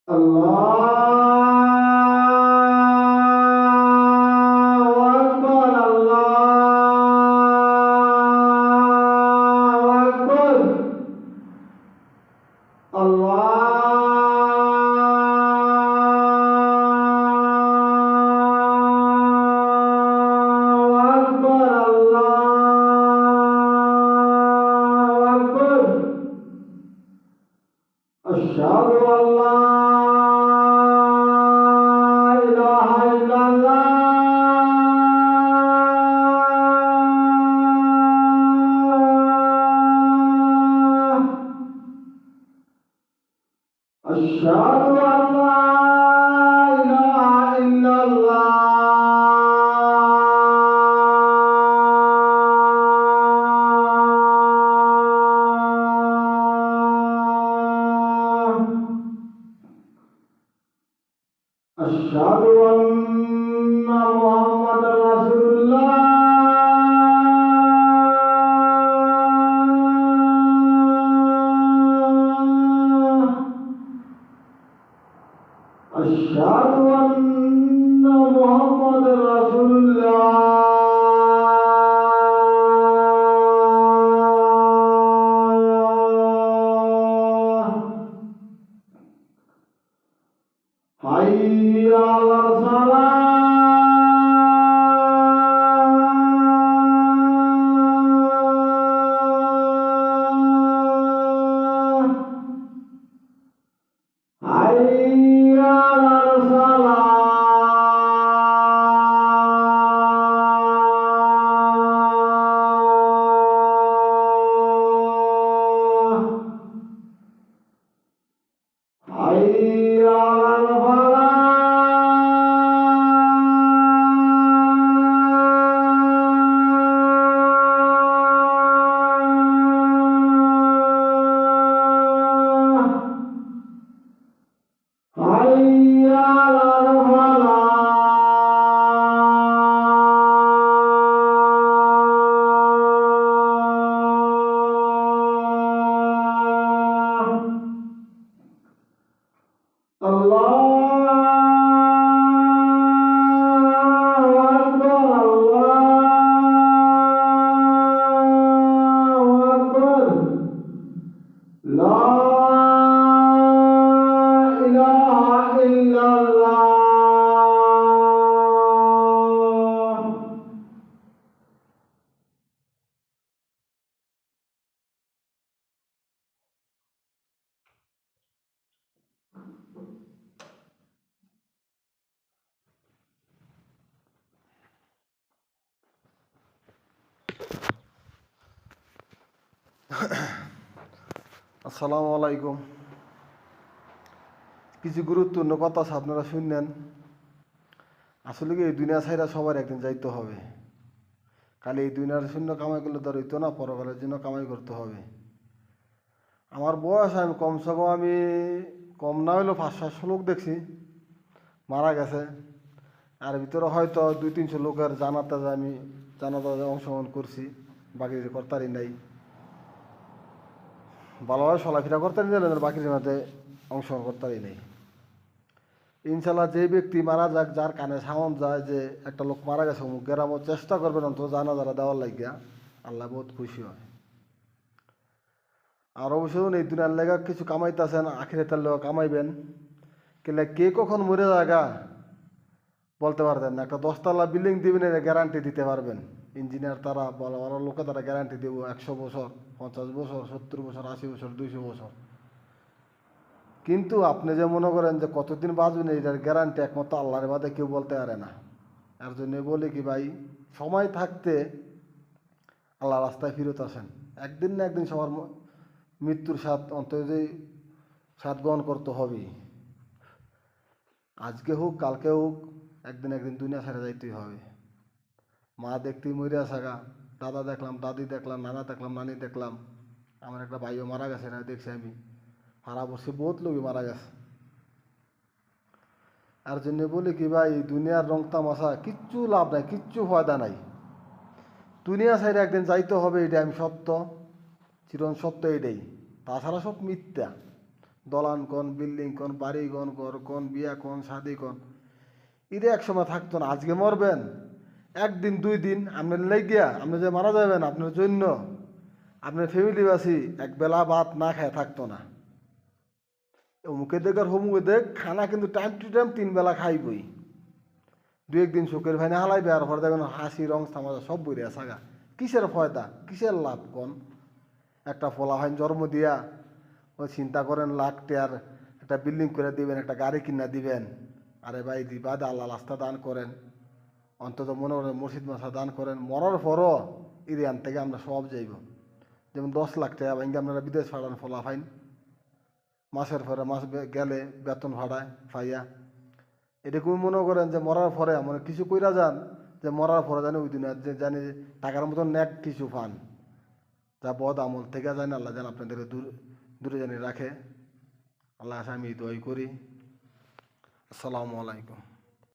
আল্লাহু আকবার, আল্লাহু আকবার, আল্লাহু আকবার, আল্লাহু আকবার। আশহাদু আল্লা ইলাহা ইল্লাল্লাহ। আশহাদু আল্লা ইলাহা ইল্লাল্লাহ। আশহাদু আন্না মুহাম্মাদার রাসূলুল্লাহ। আশহাদু আন্না মুহাম্মাদার রাসূলুল্লাহ। হাইয়া আলাস সালাহ। হাইয়া আলাস সালাহ। হাইয়া আলাল ফালাহ। হাইয়া আলাল ফালাহ। আল্লাহু আকবার, আল্লাহু আকবার। লা ইলাহা ইল্লাল্লাহ। আসসালামু আলাইকুম। কিছু গুরুত্বপূর্ণ কথা আছে, আপনারা শুনলেন। আসলে কি এই দুনিয়া ছাইরা সবার একদিন যাইতে হবে। খালি এই দুনিয়ার শূন্য কামাই করলে তো হইতো না, পরকালের জন্য কামাই করতে হবে। আমার বয়স আমি কমসে কম কম না হইলেও 500-700 লোক দেখছি মারা গেছে। আর ভিতরে হয়তো 200-300 লোকের জানাজায় অংশগ্রহণ করছি, বাকি করতারই নাই। ভালোভাবে চলাফেরা করতে নিলে বাকির মধ্যে অংশগ্রহণ করতেই নেই। ইনশাল্লাহ যে ব্যক্তি মারা যাক, যার কানে সাউন্ড যায় যে একটা লোক মারা গেছে অমুক গ্রামও, চেষ্টা করবেন অন্তত জানাজারা দেওয়ার লাগিয়া। আল্লাহ বহুত খুশি হয়। আর অবশ্যই এই দুনিয়ার লেগা কিছু কামাইতেছেন, আখিরাতের লেগা কামাইবেন। কেলে কে কখন মরে যাগা বলতে পারবেন না। একটা 10তলা বিল্ডিং দিবেন, এটা গ্যারান্টি দিতে পারবেন। ইঞ্জিনিয়ার তারা বড় বড় লোকে তারা গ্যারান্টি দেব 100 বছর, 50 বছর, 70 বছর, 80 বছর, 200 বছর। কিন্তু আপনি যে মনে করেন যে কতদিন বাঁচবেন, এটার গ্যারান্টি একমাত্র আল্লাহর বাদে কেউ বলতে পারে না। এর জন্য বলি কি ভাই, সময় থাকতে আল্লাহ রাস্তায় ফিরত আসেন। একদিন না একদিন সবার মৃত্যুর স্বাদ অন্তত স্বাদ গ্রহণ করতে হবেই। আজকে হোক কালকে হোক, একদিন একদিন দুনিয়া ছেড়ে যাইতেই হবে। মা দেখতেই মরিয়া থাকা, দাদা দেখলাম, দাদি দেখলাম, নানা দেখলাম, নানি দেখলাম। আমার একটা ভাইও মারা গেছে, না দেখছি আমি। সারা বছর বহুত লোকই মারা গেছে। আর জন্য বলি কি ভাই, দুনিয়ার রং তামাশা কিচ্ছু লাভ নাই, কিচ্ছু ফায়দা নাই। দুনিয়া সাইডে একদিন যাইতে হবে, এটা আমি সত্য, চিরন সত্য এটাই। তাছাড়া সব মিথ্যা। দলান কোন, বিল্ডিং কোন, বাড়ি কোন, ঘর কোন, বিয়া কোন, শাদি কোন, এটা এক সময় থাকতো না। আজকে মরবেন, একদিন 2 দিন আপনার লেগিয়া আপনি যে মারা যাবেন, আপনার জন্য আপনার ফ্যামিলিবাসী এক বেলা ভাত না খায় থাকতো না। অমুকে দেখ আর হমুকে দেখ, খানা কিন্তু টাইম টু টাইম 3 বেলা খাইবই। 2-1 দিন সুখের ভাই না হালাইবে, আর পরে দেখবেন হাসি রং তামাশা সব বইরে সাগা। কিসের ফয়দা, কিসের লাভ কোন? একটা ফলাফাইন জন্ম দিয়া ওই চিন্তা করেন লাখ টেয়ার একটা বিল্ডিং করে দিবেন, একটা গাড়ি কিনা দিবেন। আরে ভাই দিবা দে, আল্লাহ রাস্তা দান করেন, অন্তত মনে করেন মসজিদ মাসা দান করেন। মরার পরও ইরিয়ান থেকে আমরা সব যাইব। যেমন 10 লাখ টাকা ভাঙ্গে আপনারা বিদেশ ফাড়ান ফলাফাইন, মাসের পরে মাস গেলে বেতন ভাড়ায় পাইয়া। এরকম মনে করেন যে মরার পরে মানে কিছু কইরা যান, যে মরার পরে জানি ওই দিন যে জানি টাকার মতন ন্যাক কিছু পান, যা বদ আমল থেকে জানি আল্লাহ যেন আপনাদের দূরে জানি রাখে। আল্লাহ আমি দোয়াই করি। আসসালামু আলাইকুম।